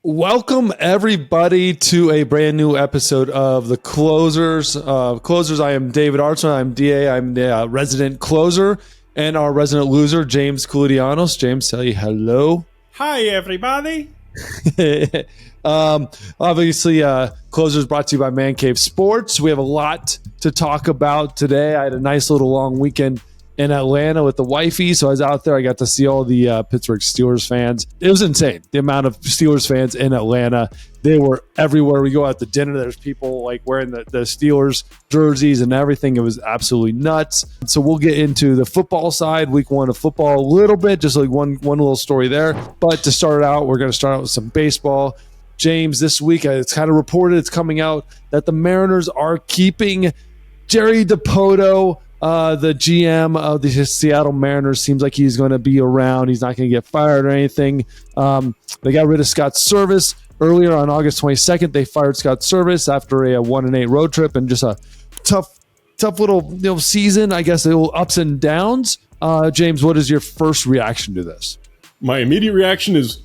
Welcome, everybody, to a brand new episode of The Closers. I am David Aardsma. I'm DA. I'm the resident closer and our resident loser, James Koulidianos. James, say hello. Hi, everybody. Obviously, Closers brought to you by Man Cave Sports. We have a lot to talk about today. I had a nice little long weekend in Atlanta with the wifey, so I was out there. I got to see all the Pittsburgh Steelers fans. It was insane, the amount of Steelers fans in Atlanta. They were everywhere. We go out to dinner, there's people like wearing the Steelers jerseys and everything. It was absolutely nuts. So we'll get into the football side, week one of football a little bit, just like one little story there. But to start out, we're going to start out with some baseball. James, this week, it's kind of reported, it's coming out that the Mariners are keeping Jerry Dipoto, the GM of the Seattle Mariners. Seems like he's going to be around. He's not going to get fired or anything. They got rid of Scott Servais earlier on August 22nd. They fired Scott Servais after a 1-8 road trip and just a tough little season. I guess a little ups and downs. James, what is your first reaction to this? My immediate reaction is,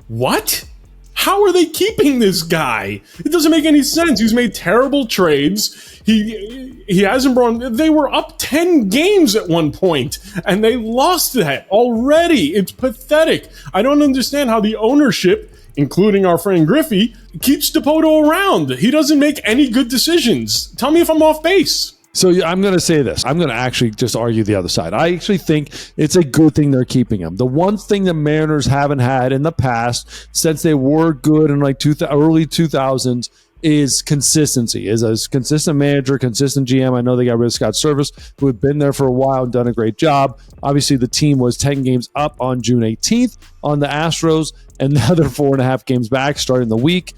what? How are they keeping this guy? It doesn't make any sense. He's made terrible trades. He hasn't brought. They were up 10 games at one point, and they lost that already. It's pathetic. I don't understand how the ownership, including our friend Griffey, keeps Dipoto around. He doesn't make any good decisions. Tell me if I'm off base. So I'm going to say this. I'm going to actually just argue the other side. I actually think it's a good thing they're keeping him. The one thing the Mariners haven't had in the past, since they were good in like early 2000s, is consistency. Is a consistent manager, consistent GM. I know they got rid of Scott Servais, who had been there for a while and done a great job. Obviously, the team was 10 games up on June 18th on the Astros, and now they're 4.5 games back starting the week.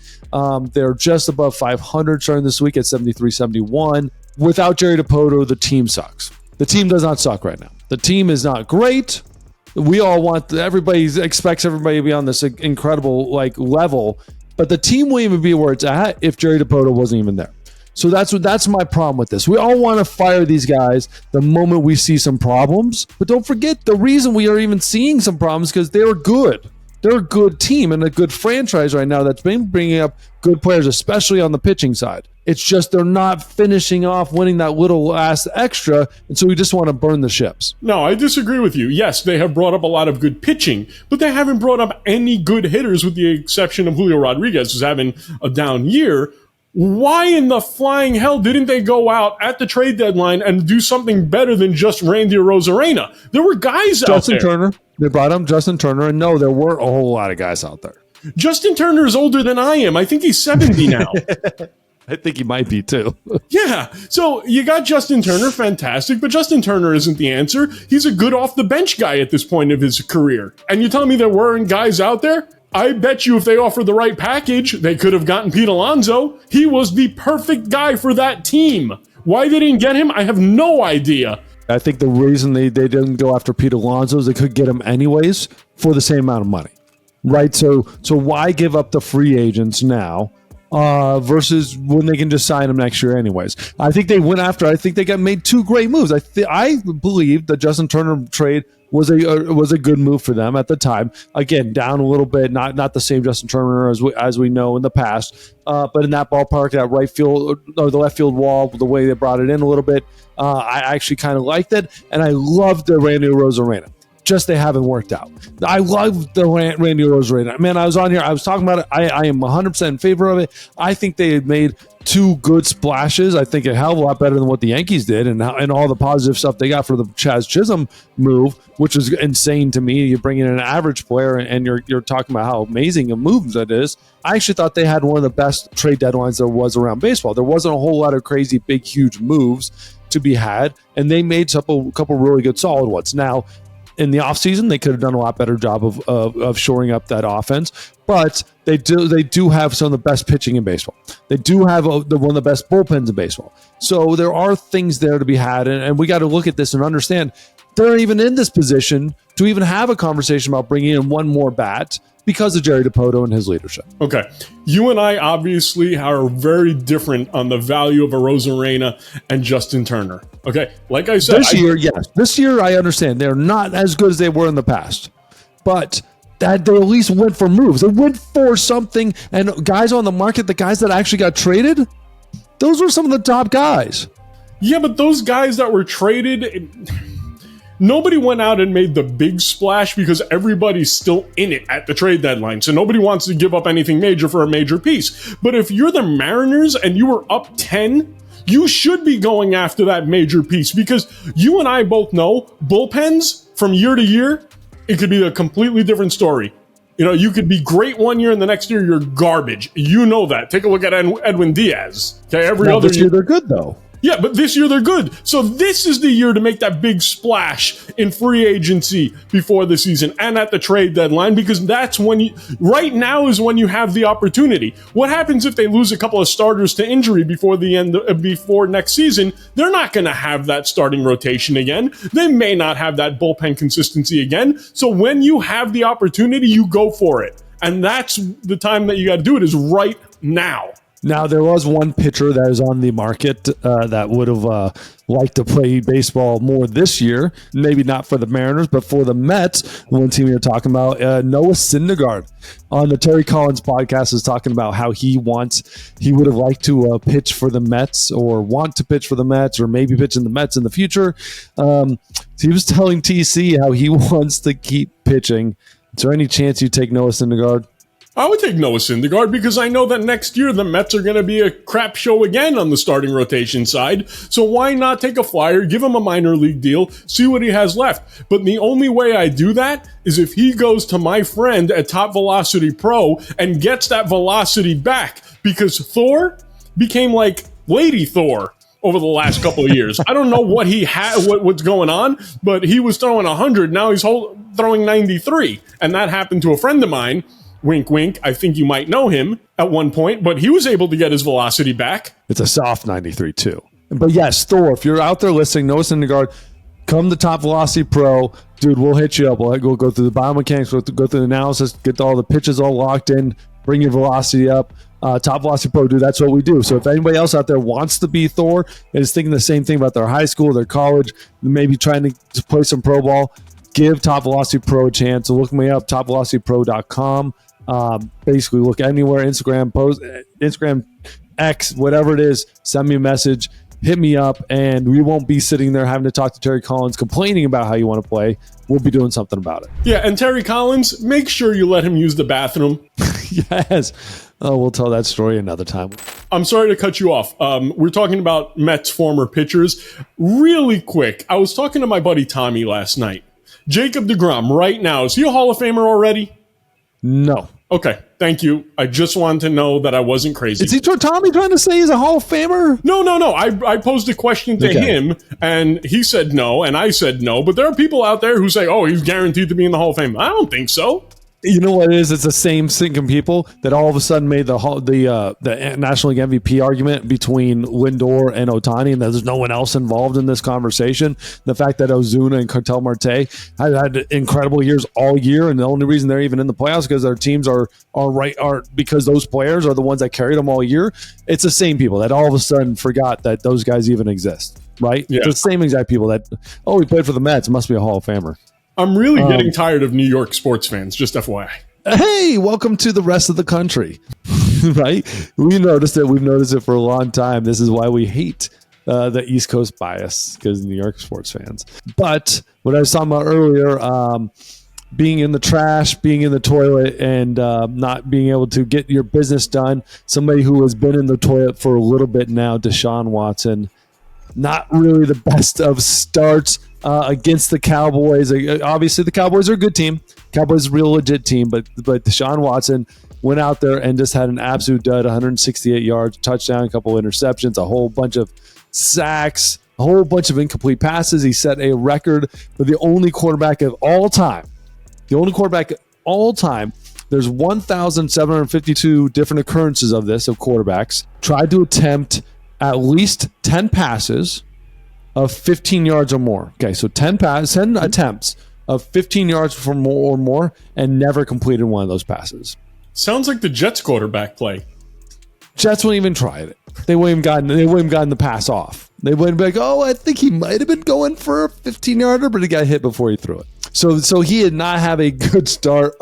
They're just above 500 starting this week at 73-71. Without Jerry Dipoto, the team sucks. The team does not suck right now. The team is not great. We all want, everybody expects everybody to be on this incredible level, but the team wouldn't even be where it's at if Jerry Dipoto wasn't even there. So that's my problem with this. We all want to fire these guys the moment we see some problems, but don't forget the reason we are even seeing some problems because they were good. They're a good team and a good franchise right now that's been bringing up good players, especially on the pitching side. It's just they're not finishing off winning that little last extra, and so we just want to burn the ships. No, I disagree with you. Yes, they have brought up a lot of good pitching, but they haven't brought up any good hitters with the exception of Julio Rodriguez, who's having a down year. Why in the flying hell didn't they go out at the trade deadline and do something better than just Randy Arozarena? There were guys out there. Justin Turner. They brought him Justin Turner, and no, there were a whole lot of guys out there. Justin Turner is older than I am. I think he's 70 now. I think he might be too. Yeah. So you got Justin Turner, fantastic, but Justin Turner isn't the answer. He's a good off-the-bench guy at this point of his career. And you tell me there weren't guys out there? I bet you if they offered the right package, they could have gotten Pete Alonso. He was the perfect guy for that team. Why they didn't get him, I have no idea. I think the reason they didn't go after Pete Alonso is they could get him anyways for the same amount of money, right? So why give up the free agents now versus when they can just sign him next year anyways? I think they went after. I think they made two great moves. I believe the Justin Turner trade was a good move for them at the time. Again, down a little bit, not the same Justin Turner as we know in the past, but in that ballpark, that right field or the left field wall, the way they brought it in a little bit, I actually kind of liked it, and I loved the Randy Arozarena. Just they haven't worked out. I love the Randy Arozarena. Man, I was on here. I was talking about it. I am 100% in favor of it. I think they had made two good splashes. I think a hell of a lot better than what the Yankees did and all the positive stuff they got for the Chaz Chisholm move, which is insane to me. You bring in an average player and you're talking about how amazing a move that is. I actually thought they had one of the best trade deadlines there was around baseball. There wasn't a whole lot of crazy, big, huge moves to be had, and they made a couple really good, solid ones. Now, in the offseason, they could have done a lot better job of shoring up that offense, but they do have some of the best pitching in baseball. They do have one of the best bullpens in baseball. So there are things there to be had, and we got to look at this and understand they're even in this position to even have a conversation about bringing in one more bat because of Jerry Dipoto and his leadership. Okay. You and I obviously are very different on the value of Arozarena and Justin Turner. Okay. Like I said, yes. This year, I understand they're not as good as they were in the past, but that they at least went for moves. They went for something, and guys on the market, the guys that actually got traded, those were some of the top guys. Yeah, but those guys that were traded, nobody went out and made the big splash because everybody's still in it at the trade deadline. So nobody wants to give up anything major for a major piece. But if you're the Mariners and you were up 10, you should be going after that major piece, because you and I both know bullpens from year to year, it could be a completely different story. You know, you could be great one year and the next year you're garbage. You know that. Take a look at Edwin Diaz. Okay, every other year they're good though. Yeah, but this year they're good. So this is the year to make that big splash in free agency before the season and at the trade deadline, because that's when right now is when you have the opportunity. What happens if they lose a couple of starters to injury before next season? They're not going to have that starting rotation again. They may not have that bullpen consistency again. So when you have the opportunity, you go for it. And that's the time that you got to do it, is right now. Now, there was one pitcher that is on the market that would have liked to play baseball more this year. Maybe not for the Mariners, but for the Mets. One team you're talking about, Noah Syndergaard on the Terry Collins podcast is talking about how he would have liked to pitch for the Mets, or want to pitch for the Mets, or maybe pitch in the Mets in the future. He was telling TC how he wants to keep pitching. Is there any chance you take Noah Syndergaard? I would take Noah Syndergaard because I know that next year the Mets are going to be a crap show again on the starting rotation side. So why not take a flyer, give him a minor league deal, see what he has left? But the only way I do that is if he goes to my friend at Top Velocity Pro and gets that velocity back, because Thor became like Lady Thor over the last couple of years. I don't know what he had, what's going on, but he was throwing 100. Now he's throwing 93. And that happened to a friend of mine. Wink, wink. I think you might know him at one point, but he was able to get his velocity back. It's a soft 93 too. But yes, Thor, if you're out there listening, Noah Syndergaard, come to Top Velocity Pro. Dude, we'll hit you up. We'll go through the biomechanics, go through the analysis, get all the pitches all locked in, bring your velocity up. Top Velocity Pro, dude, that's what we do. So if anybody else out there wants to be Thor and is thinking the same thing about their high school, their college, maybe trying to play some pro ball, give Top Velocity Pro a chance. So look me up, topvelocitypro.com. Basically look anywhere, Instagram, X, whatever it is, send me a message, hit me up, and we won't be sitting there having to talk to Terry Collins complaining about how you want to play. We'll be doing something about it. Yeah, and Terry Collins, make sure you let him use the bathroom. Yes. Oh, we'll tell that story another time. I'm sorry to cut you off. We're talking about Mets former pitchers. Really quick, I was talking to my buddy Tommy last night. Jacob deGrom, right now, is he a Hall of Famer already? No. Okay, thank you. I just wanted to know that I wasn't crazy. Is Tommy trying to say he's a Hall of Famer? No. I posed a question to him, and he said no, and I said no. But there are people out there who say, oh, he's guaranteed to be in the Hall of Fame. I don't think so. You know what it is? It's the same thinking people that all of a sudden made the National League MVP argument between Lindor and Ohtani, and there's no one else involved in this conversation. The fact that Ozuna and Cartel Marte had incredible years all year, and the only reason they're even in the playoffs because their teams are because those players are the ones that carried them all year. It's the same people that all of a sudden forgot that those guys even exist, right? Yeah. It's the same exact people that, oh, he played for the Mets, must be a Hall of Famer. I'm really getting tired of New York sports fans, just FYI. Hey, welcome to the rest of the country, right? We've noticed it for a long time. This is why we hate the East Coast bias, because New York sports fans. But what I was talking about earlier, being in the trash, being in the toilet, and not being able to get your business done. Somebody who has been in the toilet for a little bit now, Deshaun Watson, not really the best of starts against the Cowboys. Obviously, the Cowboys are a good team. Cowboys are a real legit team, but Deshaun Watson went out there and just had an absolute dud, 168 yards, touchdown, a couple of interceptions, a whole bunch of sacks, a whole bunch of incomplete passes. He set a record for the only quarterback of all time. There's 1,752 different occurrences of quarterbacks tried to attempt at least 10 passes of 15 yards or more. Okay, so 10 attempts of 15 yards or more, and never completed one of those passes. Sounds like the Jets quarterback play. Jets wouldn't even try it. They wouldn't have gotten the pass off. They wouldn't be like, oh, I think he might have been going for a 15-yarder, but he got hit before he threw it. So he did not have a good start.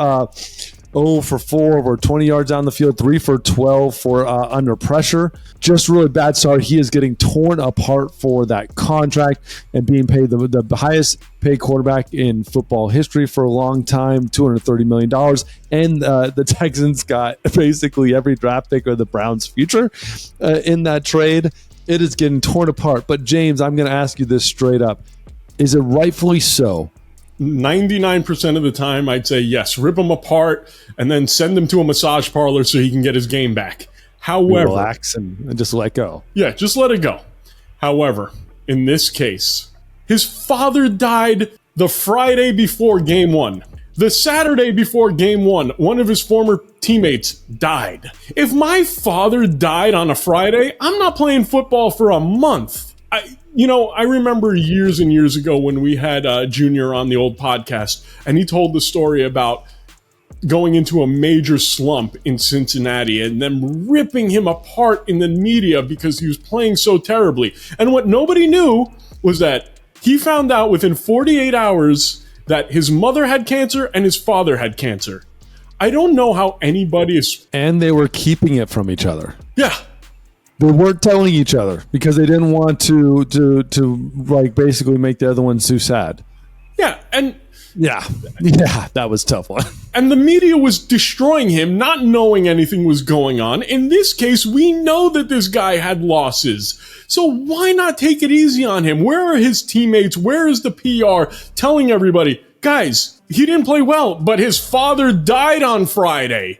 0 for 4 over 20 yards down the field, 3 for 12 for under pressure. Just really bad start. He is getting torn apart for that contract and being paid the highest paid quarterback in football history for a long time, $230 million. And the Texans got basically every draft pick of the Browns' future in that trade. It is getting torn apart. But James, I'm going to ask you this straight up. Is it rightfully so? 99% of the time, I'd say yes. Rip him apart and then send him to a massage parlor so he can get his game back. However, relax and just let go. Yeah, just let it go. However, in this case, his father died the Friday before game 1. The Saturday before game 1, one of his former teammates died. If my father died on a Friday, I'm not playing football for a month. I remember years and years ago when we had Junior on the old podcast, and he told the story about going into a major slump in Cincinnati and them ripping him apart in the media because he was playing so terribly. And what nobody knew was that he found out within 48 hours that his mother had cancer and his father had cancer. I don't know how anybody is... And they were keeping it from each other. Yeah. They weren't telling each other because they didn't want to like basically make the other one too sad. Yeah, and yeah, that was a tough one. And the media was destroying him, not knowing anything was going on. In this case, we know that this guy had losses. So why not take it easy on him? Where are his teammates? Where is the PR telling everybody, guys, he didn't play well, but his father died on Friday?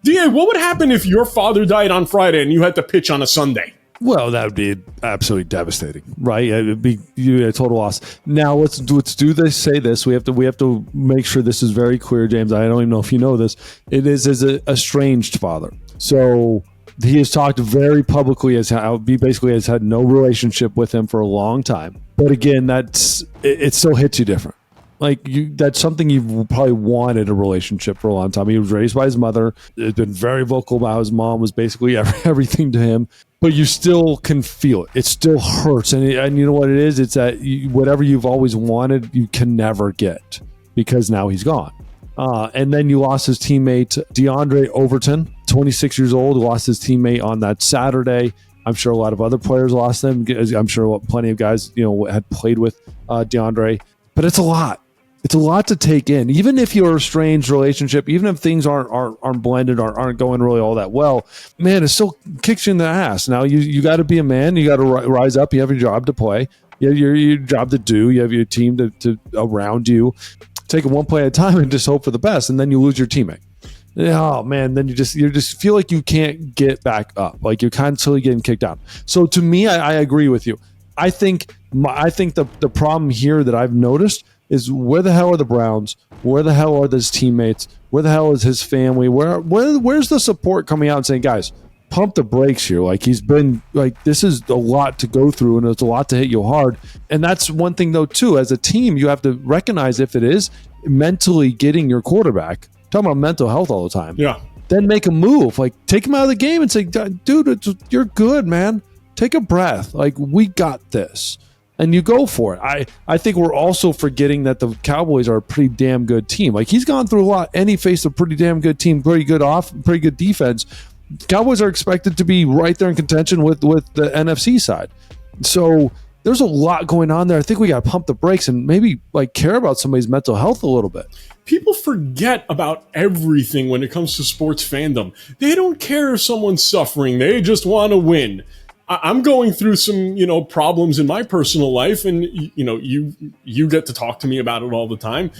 DA, what would happen if your father died on Friday and you had to pitch on a Sunday? Well, that would be absolutely devastating, right? It would be a total loss. Now, let's do this. Say this. We have to make sure this is very clear, James. I don't even know if you know this. It is as an estranged father. So he has talked very publicly as how he basically has had no relationship with him for a long time. But again, it still hits you different. Like that's something you've probably wanted a relationship for a long time. He was raised by his mother. Has been very vocal about how his mom was basically everything to him. But you still can feel it. It still hurts, and you know what it is? It's that whatever you've always wanted, you can never get because now he's gone. And then you lost his teammate DeAndre Overton, 26 years old, lost his teammate on that Saturday. I'm sure a lot of other players lost them. I'm sure plenty of guys had played with DeAndre. But it's a lot. It's a lot to take in. Even if you're a strange relationship, even if things aren't blended or aren't going really all that well, man, it still kicks you in the ass. Now you got to be a man. You got to rise up. You have your job to play. You have your job to do. You have your team to around you. Take it one play at a time and just hope for the best. And then you lose your teammate. Oh man, then you just feel like you can't get back up. Like you're constantly getting kicked out. So to me, I agree with you. I think the problem here that I've noticed is where the hell are the Browns? Where the hell are his teammates? Where the hell is his family? Where's the support coming out and saying, guys, pump the brakes here? Like he's been like, this is a lot to go through and it's a lot to hit you hard. And that's one thing though, too, as a team, you have to recognize if it is mentally getting your quarterback, talking about mental health all the time. Yeah. Then make a move, like take him out of the game and say, dude, you're good, man. Take a breath. Like we got this. And you go for it. I think we're also forgetting that the Cowboys are a pretty damn good team. Like he's gone through a lot, and he faced a pretty damn good team, pretty good defense. Cowboys are expected to be right there in contention with the NFC side. So there's a lot going on there. I think we got to pump the brakes and maybe like care about somebody's mental health a little bit. People forget about everything when it comes to sports fandom. They don't care if someone's suffering. They just want to win. I'm going through some, problems in my personal life, and you get to talk to me about it all the time.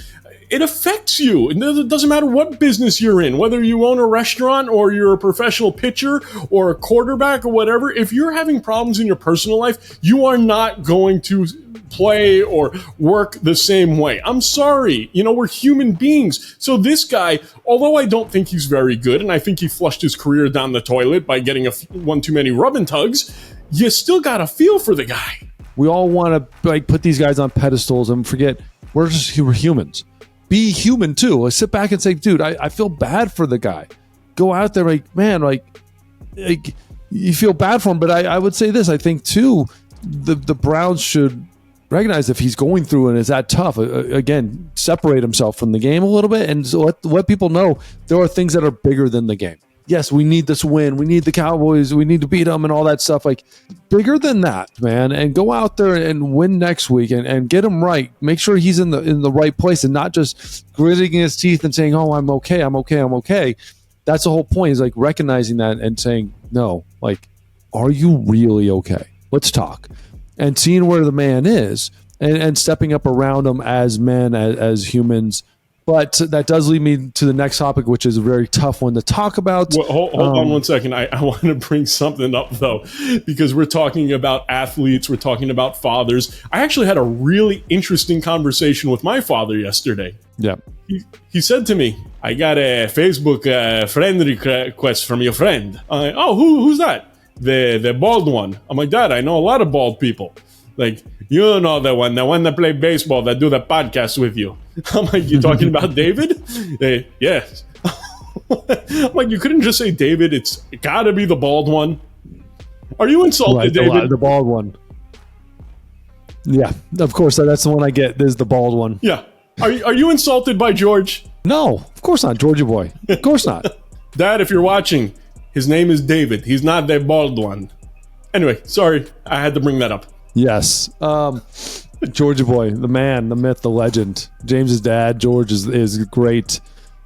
It affects you. It doesn't matter what business you're in, whether you own a restaurant or you're a professional pitcher or a quarterback or whatever. If you're having problems in your personal life, you are not going to play or work the same way. I'm sorry. We're human beings. So this guy, although I don't think he's very good, and I think he flushed his career down the toilet by getting one too many rub and tugs, you still got a feel for the guy. We all want to put these guys on pedestals and forget we're humans. Be human too. Like, sit back and say, dude, I feel bad for the guy. Go out there, you feel bad for him. But I would say this. I think too, the Browns should recognize if he's going through and is that tough, again, separate himself from the game a little bit and so let people know there are things that are bigger than the game. Yes, we need this win. We need the Cowboys. We need to beat them and all that stuff. Like, bigger than that, man. And go out there and win next week and get him right. Make sure he's in the right place and not just gritting his teeth and saying, oh, I'm okay. That's the whole point, is like recognizing that and saying, no, like, are you really okay? Let's talk. And seeing where the man is and stepping up around him as men, as humans. But that does lead me to the next topic, which is a very tough one to talk about. Well, hold on one second. I want to bring something up, though, because we're talking about athletes. We're talking about fathers. I actually had a really interesting conversation with my father yesterday. Yeah. He said to me, I got a Facebook friend request from your friend. Who's that? The bald one. I'm like, Dad, I know a lot of bald people. Like, you know the one that play baseball, that do the podcast with you. I'm like, you talking about David? Yes. I'm like, you couldn't just say David. It's got to be the bald one. Are you insulted, David? The bald one. Yeah, of course. That's the one I get. This is the bald one. Yeah. Are you insulted by George? No, of course not, Georgie boy. Of course not. Dad, if you're watching, his name is David. He's not the bald one. Anyway, sorry. I had to bring that up. Yes. Georgia boy, the man, the myth, the legend. James's dad, George, is great.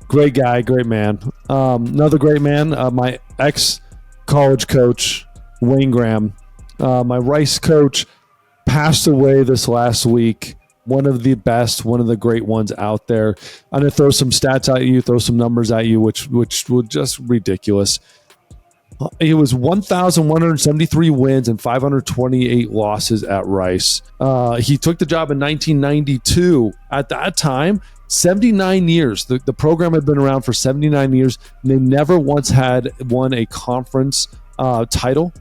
Great guy, great man. Another great man, my ex-college coach, Wayne Graham. My Rice coach passed away this last week. One of the best, one of the great ones out there. I'm going to throw some stats at you, throw some numbers at you, which were just ridiculous. He was 1,173 wins and 528 losses at Rice. He took the job in 1992. At that time, 79 years. The program had been around for 79 years. And they never once had won a conference title,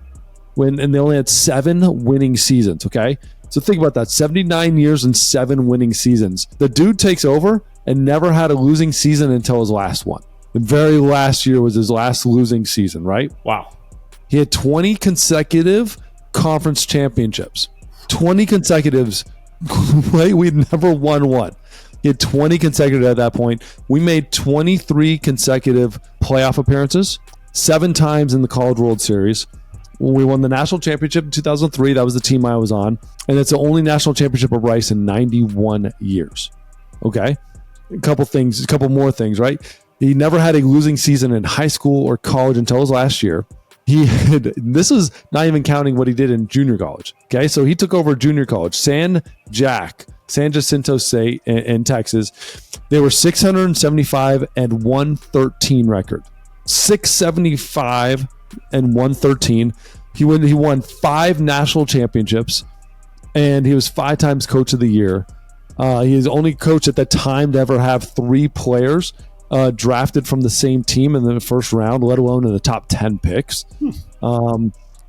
and they only had 7 winning seasons, okay? So think about that, 79 years and 7 winning seasons. The dude takes over and never had a losing season until his last one. The very last year was his last losing season, right? Wow. He had 20 consecutive conference championships. 20 consecutives. We'd never won one. He had 20 consecutive at that point. We made 23 consecutive playoff appearances, 7 times in the College World Series. We won the national championship in 2003. That was the team I was on. And it's the only national championship of Rice in 91 years. Okay? A couple more things, right? He never had a losing season in high school or college until his last year. This is not even counting what he did in junior college. Okay, so he took over junior college, San Jacinto State in Texas. They were 675 and 113 record. 675 and 113. He won 5 national championships, and he was 5 times coach of the year. He is the only coach at the time to ever have 3 players drafted from the same team in the first round, let alone in the top 10 picks.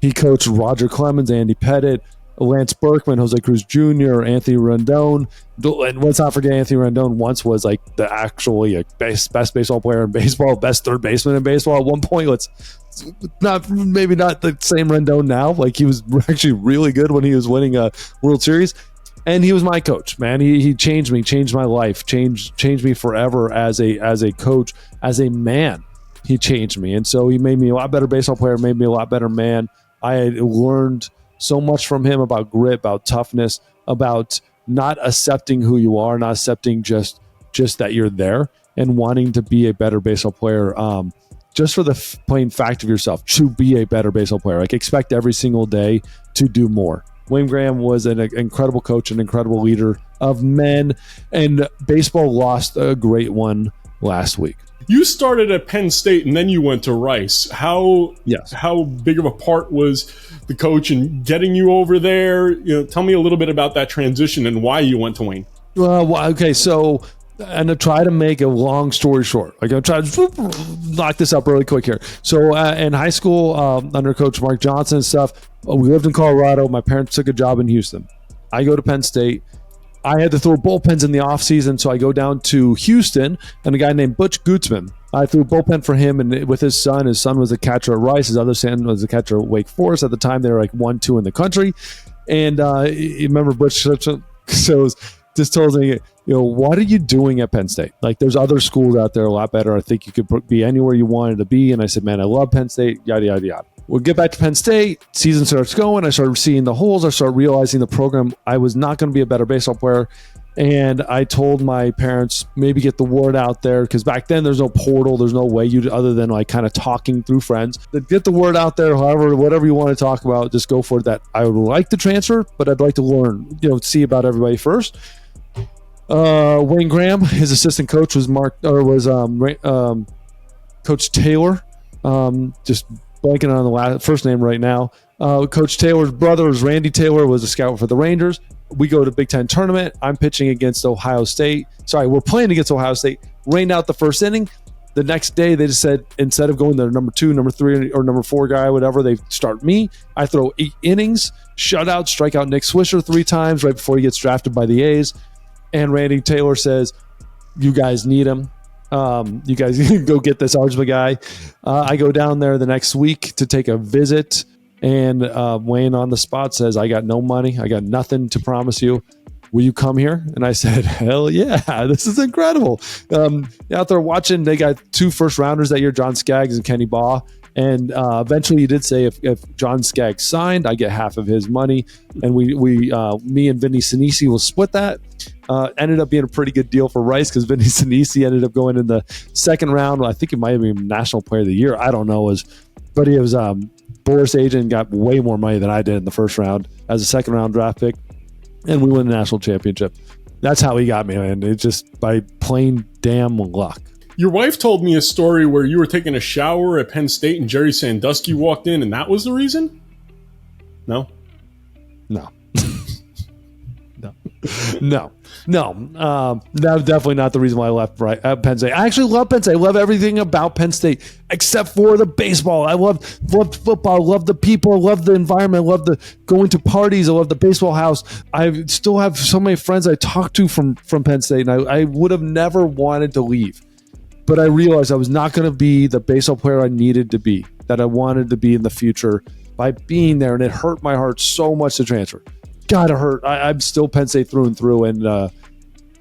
He coached Roger Clemens, Andy Pettit, Lance Berkman, Jose Cruz Jr., Anthony Rendon. And let's not forget, Anthony Rendon once was like the actually best baseball player in baseball, best third baseman in baseball at one point. Maybe not the same Rendon now. Like, he was actually really good when he was winning a World Series. And he was my coach, man. He changed me, changed my life, changed me forever as a coach, as a man. He changed me. And so he made me a lot better baseball player, made me a lot better man. I had learned so much from him about grit, about toughness, about not accepting who you are, not accepting just that you're there, and wanting to be a better baseball player, just for the plain fact of yourself, to be a better baseball player. Like, expect every single day to do more. Wayne Graham was an incredible coach, an incredible leader of men, and baseball lost a great one last week. You started at Penn State and then you went to Rice. How big of a part was the coach in getting you over there? Tell me a little bit about that transition and why you went to Wayne. Okay, so and to try to make a long story short, I'm going to try to knock this up really quick here. So in high school, under Coach Mark Johnson and stuff, we lived in Colorado. My parents took a job in Houston. I go to Penn State. I had to throw bullpens in the offseason, so I go down to Houston, and a guy named Butch Gutzman. I threw a bullpen for him, and with his son was a catcher at Rice. His other son was a catcher at Wake Forest. At the time, they were like 1-2 in the country. And you remember Butch shows just told me, what are you doing at Penn State? Like, there's other schools out there a lot better. I think you could be anywhere you wanted to be. And I said, man, I love Penn State, yada, yada, yada. We'll get back to Penn State. Season starts going. I started seeing the holes. I started realizing the program, I was not going to be a better baseball player. And I told my parents, maybe get the word out there, because back then there's no portal. There's no way other than like kind of talking through friends. But get the word out there, however, whatever you want to talk about, just go for it. That I would like to transfer, but I'd like to learn, see about everybody first. Wayne Graham, his assistant coach was Coach Taylor. Just blanking on the first name right now. Coach Taylor's brother was Randy Taylor, was a scout for the Rangers. We go to Big Ten tournament. I'm pitching against Ohio State. Sorry, we're playing against Ohio State. Rained out the first inning. The next day, they just said, instead of going to number 2, number 3, or number 4 guy, whatever, they start me. I throw 8 innings, shutout, strike out Nick Swisher 3 times right before he gets drafted by the A's. And Randy Taylor says, you guys need him. You guys go get this Aardsma guy. I go down there the next week to take a visit. And Wayne on the spot says, I got no money. I got nothing to promise you. Will you come here? And I said, hell yeah, this is incredible. Out there watching, they got 2 first rounders that year, John Skaggs and Kenny Baugh. And eventually he did say, if John Skaggs signed, I get half of his money. And me and Vinny Sinisi will split that. Ended up being a pretty good deal for Rice, because Vinny Sinisi ended up going in the second round. I think it might have been National Player of the Year. I don't know. But he was Boris agent, got way more money than I did in the first round as a second round draft pick. And we won the national championship. That's how he got me, man. It's just by plain damn luck. Your wife told me a story where you were taking a shower at Penn State and Jerry Sandusky walked in, and that was the reason? No? No. No. That was definitely not the reason why I left Penn State. I actually love Penn State. I love everything about Penn State except for the baseball. I loved football. I love the people. I love the environment. I love the going to parties. I love the baseball house. I still have so many friends I talked to from Penn State, and I would have never wanted to leave. But I realized I was not going to be the baseball player I needed to be, that I wanted to be in the future by being there, and it hurt my heart so much to transfer. God, it hurt. I'm still Penn State through and through, and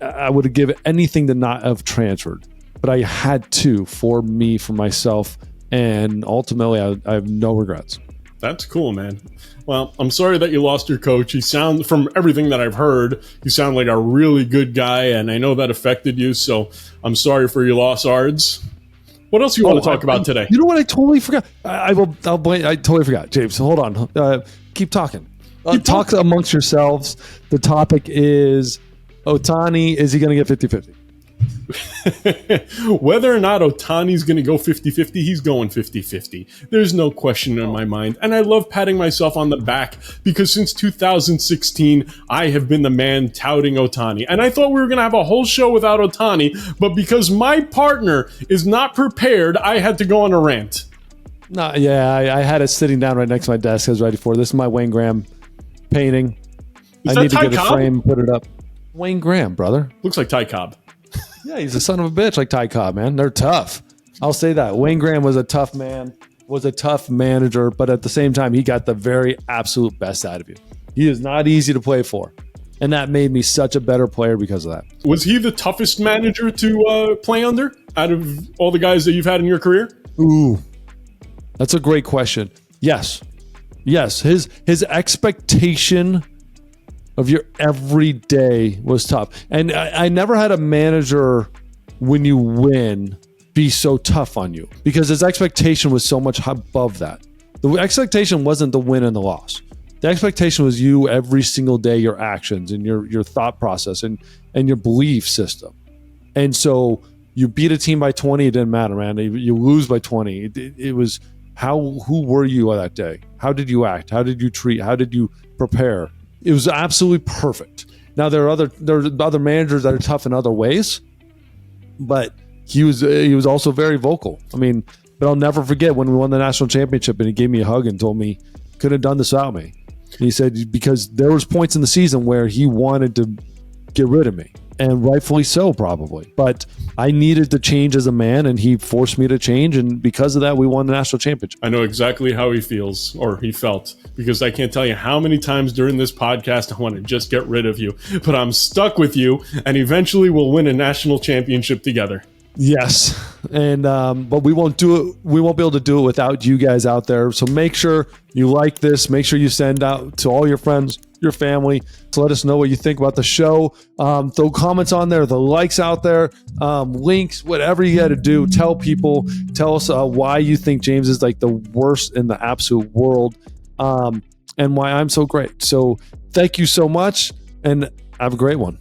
I would have given anything to not have transferred. But I had to, for myself, and ultimately I have no regrets. That's cool, man. Well, I'm sorry that you lost your coach. From everything that I've heard, you sound like a really good guy, and I know that affected you, so I'm sorry for your loss, Ards. What else you want to talk about today? You know what? I totally forgot. I totally forgot. James, hold on. Keep talking. Talk amongst yourselves. The topic is Ohtani. Is he going to get 50-50? Whether or not Ohtani's going to go 50-50, he's going 50-50. There's no question in my mind. And I love patting myself on the back because since 2016, I have been the man touting Ohtani. And I thought we were going to have a whole show without Ohtani, but because my partner is not prepared, I had to go on a rant. No, yeah, I had it sitting down right next to my desk. I was ready for it. This is my Wayne Graham painting. I need to get a frame and put it up. Wayne Graham, brother. Looks like Ty Cobb. Yeah, he's a son of a bitch like Ty Cobb, man. They're tough. I'll say that. Wayne Graham was a tough man, was a tough manager, but at the same time, he got the very absolute best out of you. He is not easy to play for. And that made me such a better player because of that. Was he the toughest manager to play under out of all the guys that you've had in your career? Ooh, that's a great question. Yes. His expectation of your everyday was tough. And I never had a manager, when you win, be so tough on you because his expectation was so much above that. The expectation wasn't the win and the loss. The expectation was you every single day, your actions and your thought process and your belief system. And so you beat a team by 20, it didn't matter, man. You lose by 20. It was who were you that day? How did you act? How did you treat? How did you prepare? It was absolutely perfect. Now there are other managers that are tough in other ways, but he was also very vocal. I mean, but I'll never forget when we won the national championship and he gave me a hug and told me couldn't have done this without me. And he said because there was points in the season where he wanted to get rid of me, and rightfully so, probably. But I needed to change as a man, and he forced me to change, and because of that, we won the national championship. I know exactly how he feels, or he felt, because I can't tell you how many times during this podcast I want to just get rid of you, but I'm stuck with you, and eventually we'll win a national championship together. Yes, and but we won't do it. We won't be able to do it without you guys out there. So make sure you like this. Make sure you send out to all your friends, your family, to let us know what you think about the show. Throw comments on there, the likes out there, links, whatever you got to do. Tell people. Tell us why you think James is like the worst in the absolute world, and why I'm so great. So thank you so much, and have a great one.